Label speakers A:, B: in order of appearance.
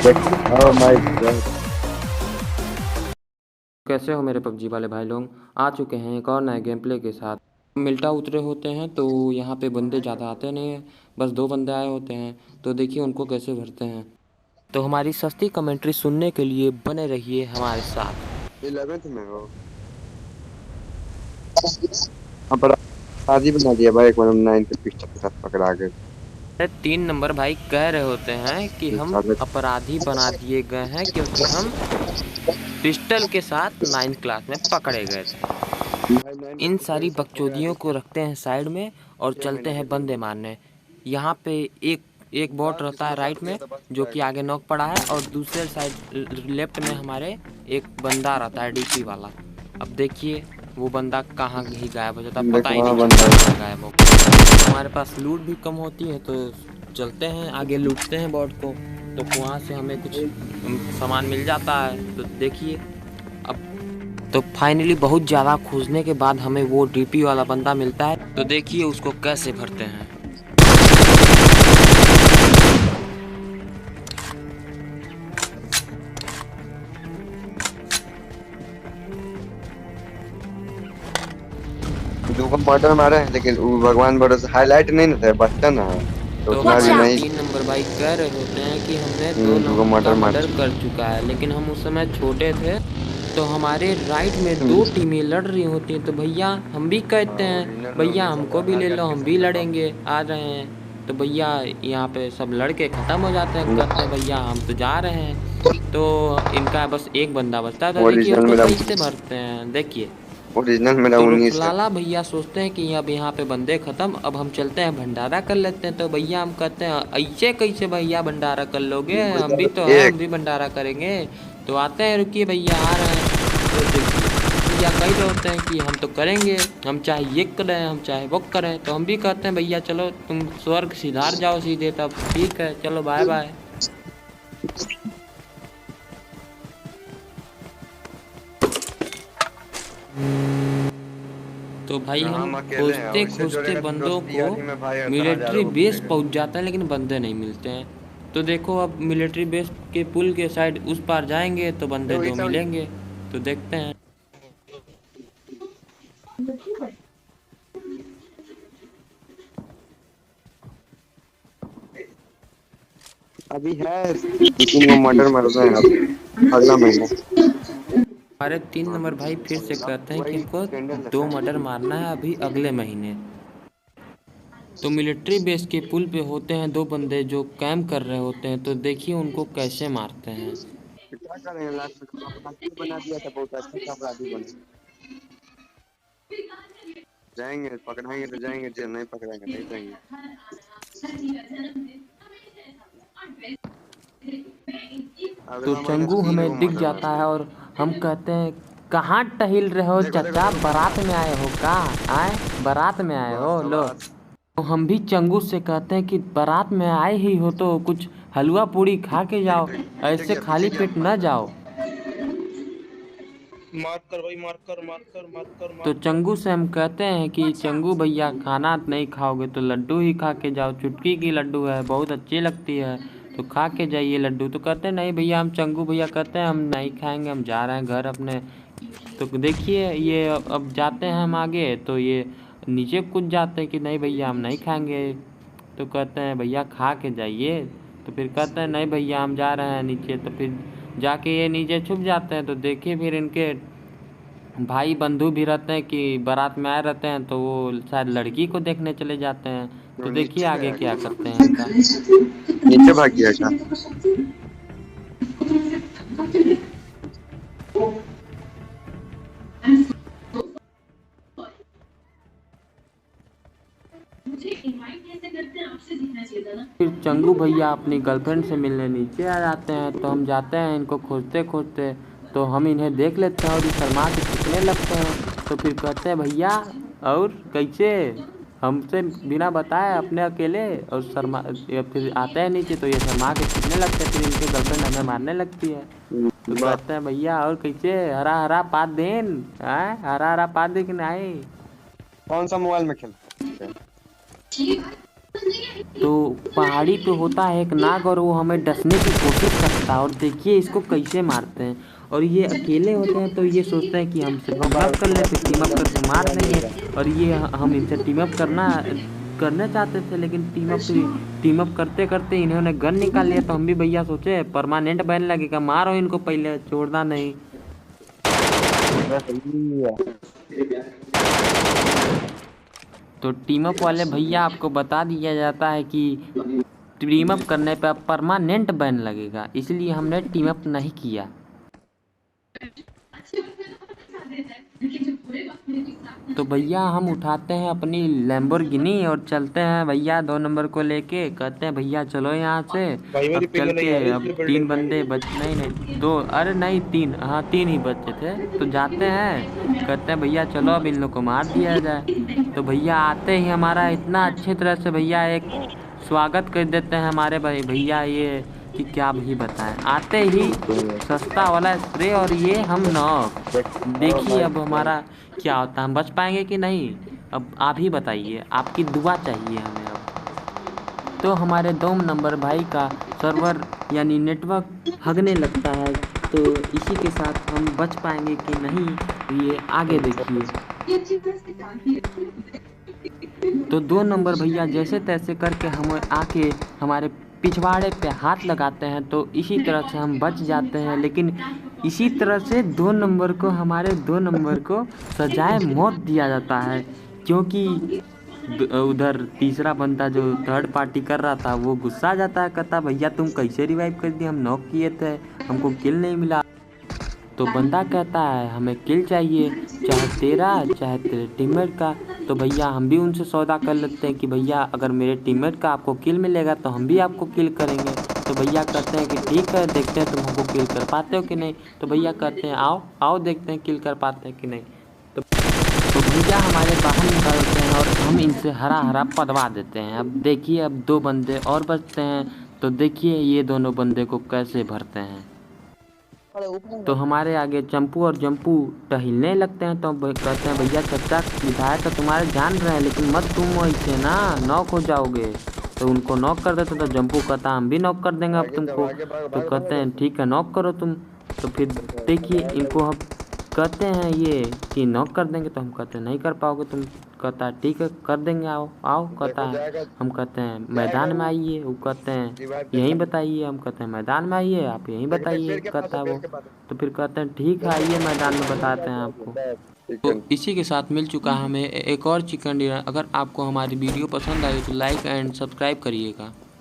A: Oh my God.
B: कैसे हो मेरे पबजी वाले भाई लोग। आ चुके हैं एक और नए गेम प्ले के साथ। मिल्टा उतरे होते हैं तो यहाँ पे बंदे ज़्यादा आते नहीं हैं, बस 2 बंदे आए होते हैं। तो देखिए उनको कैसे भरते हैं। तो हमारी सस्ती कमेंट्री सुनने के लिए बने रहिए हमारे साथ।
A: 11th में हो? अपराधी बना दिया भाई, एक बार 9 के पिस्टल के साथ पकड़ा गए।
B: 3 नंबर भाई कह रहे होते हैं कि हम
A: साले
B: अपराधी बना दिए गए हैं क्योंकि हम पिस्टल के साथ 9th क्लास में पकड़े गए थे।
A: भाई 9 के
B: इन
A: पिस्टल
B: सारी
A: के साथ पकड़ा
B: बकचोदियों
A: के
B: को रखते हैं साइड में और
A: 6
B: चलते
A: महीना के
B: हैं
A: जेल
B: बंदे
A: में।
B: मारने। यहाँ पे एक एक बॉट रहता है
A: किस्मत साथ
B: राइट
A: दिया
B: में,
A: तो बच
B: जो कि
A: जाएगा।
B: आगे नॉक पड़ा है, और दूसरे साइड लेफ्ट में हमारे एक बंदा रहता है डीपी वाला। अब देखिए वो बंदा कहाँ ही गायब हो जाता है, पता ही
A: देखो
B: नहीं
A: हाँ
B: चलता
A: बंदा
B: कहाँ गायब हो गया। हमारे पास लूट भी कम होती है तो चलते हैं आगे लूटते हैं बॉट को। तो वहाँ से हमें कुछ सामान मिल जाता है। तो देखिए अब तो फाइनली बहुत ज़्यादा खोजने के बाद हमें वो डीपी वाला बंदा मिलता है। तो देखिए उसको कैसे भरते हैं।
A: दो मर्डर मारे हैं, लेकिन वो भगवान भरोसे हाईलाइट नहीं ना थे, बच्चा ना है तो
B: तो
A: उतना भी
B: हमारे
A: नहीं।
B: 3 नंबर भाई कह रहे होते हैं कि हमने दो
A: दो
B: नंबर का
A: मर्डर मार
B: मर्डर कर चुका है, लेकिन हम उस समय छोटे थे। तो हमारे राइट में 2 टीमें लड़ रही होती हैं। तो भैया हम भी कहते हैं भैया हमको भी ले लो, हम भी लड़ेंगे, आ रहे हैं। तो भैया यहाँ पे सब लड़के ख़त्म हो जाते हैं, कहते हैं भैया हम तो जा रहे हैं। तो इनका बस एक बंदा बचता है। तो देखिए
A: ओरिजिनल
B: उसको
A: मेरा
B: कैसे भरते हैं देखिए।
A: ओरिजिनल मेरा
B: तो
A: 19 है।
B: रुखलाला भैया सोचते हैं कि अब यहाँ पे बंदे ख़त्म, अब हम चलते हैं भंडारा कर लेते हैं। तो भैया हम कहते हैं ऐसे कैसे भैया भंडारा कर लोगे, हम भी तो हैं, हम
A: एक
B: भी भंडारा करेंगे। तो आते हैं, रुकिए भैया आ रहे हैं। तो देखिए भैया कह रहे होते हैं कि हम तो करेंगे, हम चाहे ये करें हम चाहे वो करें। तो हम भी कहते हैं भैया चलो तुम स्वर्ग सिधार जाओ सीधे। तब ठीक है चलो बाय बाय। तो भाई
A: यहाँ
B: हम
A: हम अकेले हैं,
B: खोजते
A: उससे
B: खोजते
A: जोड़ेगा तो
B: बंदों
A: दोस्ती
B: को
A: यारी में भाई तो
B: मिलिट्री
A: हजारों को
B: बेस
A: मिलेगा।
B: पहुंच जाते हैं, लेकिन बंदे नहीं मिलते हैं। तो देखो अब मिलिट्री बेस के पुल के साइड उस पार जाएंगे तो बंदे
A: देखो ये
B: 2
A: सब
B: मिलेंगे। तो देखते हैं।
A: अभी है, 2-3 मर्डर मर रहे हैं अब अगला महीना।
B: हमारे 3 नंबर भाई फिर से कहते हैं कि
A: वही
B: हमको
A: कैंडल
B: 2 मर्डर मारना है अभी अगले महीने। तो मिलिट्री बेस के पुल पे होते हैं 2 बंदे जो कैंप कर रहे होते हैं। तो देखिए उनको कैसे मारते हैं।
A: क्या करेंगे, लास्ट में अपराधी बना दिया था, बहुत अच्छा सा अपराधी बने। जाएंगे पकड़ाएंगे तो जाएंगे जेल, नहीं पकड़ाएंगे नहीं जाएंगे।
B: तो
A: अगला महीना
B: चंगू
A: 3 गो
B: हमें दिख
A: मर्डर
B: जाता है
A: मारेंगे।
B: और हम कहते हैं कहाँ टहिल रहे हो
A: देखो देखो
B: चाचा,
A: देखो
B: बारात में आए हो का? आए बारात में आए
A: बस
B: हो लो।
A: आवाज।
B: तो हम भी चंगू से कहते हैं कि बारात में आए ही हो तो कुछ हलवा पूड़ी खा के
A: देख
B: जाओ,
A: देख पीछे
B: ऐसे
A: गया पीछे
B: खाली
A: गया
B: पेट
A: मार
B: न
A: कर।
B: जाओ।
C: मार कर भाई, मार कर मार कर मार कर
B: तो
C: मार कर।
B: चंगू से हम कहते हैं कि चंगू भैया खाना नहीं खाओगे तो लड्डू ही खा के जाओ, चुटकी की लड्डू है बहुत अच्छी लगती है, तो खा के जाइए लड्डू। तो कहते हैं नहीं भैया, हम चंगू भैया कहते हैं हम नहीं खाएंगे, हम जा रहे हैं घर अपने। तो देखिए ये अब जाते हैं हम आगे तो ये नीचे कूद जाते हैं कि नहीं भैया हम नहीं खाएंगे। तो कहते हैं भैया खा के जाइए। तो फिर कहते हैं नहीं भैया हम जा रहे हैं नीचे। तो फिर जाके ये नीचे छुप जाते हैं। तो देखिए फिर इनके भाई बंधु भी रहते हैं कि बारात में आए रहते हैं, तो वो शायद लड़की को देखने चले जाते हैं।
A: तो
B: तो देखिए
A: नीचे
B: आगे
A: गया
B: क्या
A: क्या?
B: करते हैं इनका।
A: नीचे भाग गया क्या?
B: फिर चंगू भैया अपनी गर्लफ्रेंड से मिलने नीचे आ जाते हैं। तो हम जाते हैं इनको खोजते खोजते। तो हम इन्हें देख लेते हैं और ये शर्मा के चिपकने लगते हैं। तो फिर कहते हैं भैया और कैसे, हमसे बिना बताए अपने अकेले, और शर्मा ये फिर आते हैं नीचे तो ये शर्मा के चिपकने लगते हैं। फिर इनकी गर्लफ्रेंड हमें मारने लगती है। तो
A: वाह।
B: कहते हैं भैया और कैसे, हरा हरा पात देन आए, हरा हरा पात दे कि नहीं।
A: कौन सा मोबाइल में खेलते हैं?
B: तो पहाड़ी पे होता है एक नाग और वो हमें डसने की कोशिश करता है, और देखिए इसको कैसे मारते हैं। और ये अकेले होते हैं तो ये सोचते हैं कि हमसे टीम अप कर ले, फिर टीम अप करके मार देंगे। और ये हम इनसे टीम अप करना चाहते थे, लेकिन टीम अप करते करते इन्होंने गन निकाल लिया। तो हम भी भैया सोचे परमानेंट बैन लगेगा, मारो इनको पहले, छोड़ना नहीं। तो टीम अप वाले भैया आपको बता दिया जाता है कि टीम अप करने पे अब परमानेंट बैन लगेगा, इसलिए हमने टीम अप नहीं किया। तो भैया हम उठाते हैं अपनी लैम्बोर्गिनी और चलते हैं भैया 2 नंबर को लेके। कहते हैं भैया चलो यहाँ से,
C: भाई मेरी
B: अब
C: पिंग
B: चल
C: नहीं
B: के
C: आ रही
B: अब
C: इसलिए
B: 3
C: बिल्डिंग में।
B: बंदे बच नहीं 2, अरे नहीं 3, हाँ 3 ही बचे थे। तो जाते हैं, कहते हैं भैया चलो अब इन लोग को मार दिया जाए। तो भैया आते ही हमारा इतना अच्छी तरह से भैया एक स्वागत कर देते हैं हमारे भैया, ये कि क्या भी बताएं। आते ही सस्ता वाला स्प्रे और ये हम नॉक। देखिए अब हमारा क्या होता है, हम बच पाएंगे कि नहीं, अब आप ही बताइए, आपकी दुआ चाहिए हमें अब। तो हमारे 2 नंबर भाई का सर्वर यानी नेटवर्क हगने लगता है। तो इसी के साथ हम बच पाएंगे कि नहीं, ये आगे देखिए। तो 2 नंबर भैया जैसे तैसे करके हम आके हमारे पिछवाड़े पे हाथ लगाते हैं, तो इसी तरह से हम बच जाते हैं। लेकिन इसी तरह से 2 नंबर को, हमारे 2 नंबर को सजाए मौत दिया जाता है, क्योंकि उधर तीसरा बंदा जो थर्ड पार्टी कर रहा था वो गुस्सा आ जाता है, कहता भैया तुम कैसे रिवाइव कर दिए, हम नॉक किए थे, हमको किल नहीं मिला। तो बंदा कहता है हमें किल चाहिए, चाहे तेरा चाहे तेरे टीममेट का। तो भैया हम भी उनसे सौदा कर लेते हैं कि भैया अगर मेरे टीममेट का आपको किल मिलेगा तो हम भी आपको किल करेंगे। तो भैया कहते हैं कि ठीक है, देखते हैं तुम हमको किल कर पाते हो कि नहीं। तो भैया कहते हैं आओ आओ देखते हैं किल कर पाते हैं कि नहीं। तो भैया हमारे बाहर निकालते हैं और हम इनसे हरा हरा पदवा देते हैं। अब देखिए अब 2 बंदे और बचते हैं, तो देखिए ये दोनों बंदे को कैसे भरते हैं। तो हमारे आगे चंपू और जंपू टहलने लगते हैं। तो कहते हैं भैया चचा विधायक तो तुम्हारे जान रहे हैं, लेकिन मत तुम वैसे ना, नॉक हो जाओगे। तो उनको नॉक कर देते, तो जंपू कहता हम भी नॉक कर देंगे अब तुमको। तो कहते हैं ठीक है नॉक करो तुम। तो फिर देखिए इनको हम कहते हैं ये कि नॉक कर देंगे, तो हम कहते हैं नहीं कर पाओगे तुम। कहता है ठीक है कर देंगे, आओ आओ। कहता है हम कहते हैं मैदान में आइए, वो कहते हैं यहीं बताइए, हम कहते हैं मैदान में आइए, आप यहीं बताइए, कहता है वो। तो फिर कहते हैं ठीक है आइए मैदान में बताते हैं आपको। तो इसी के साथ मिल चुका है हमें एक और चिकन डिनर। अगर आपको हमारी वीडियो पसंद आई तो लाइक एंड सब्सक्राइब करिएगा।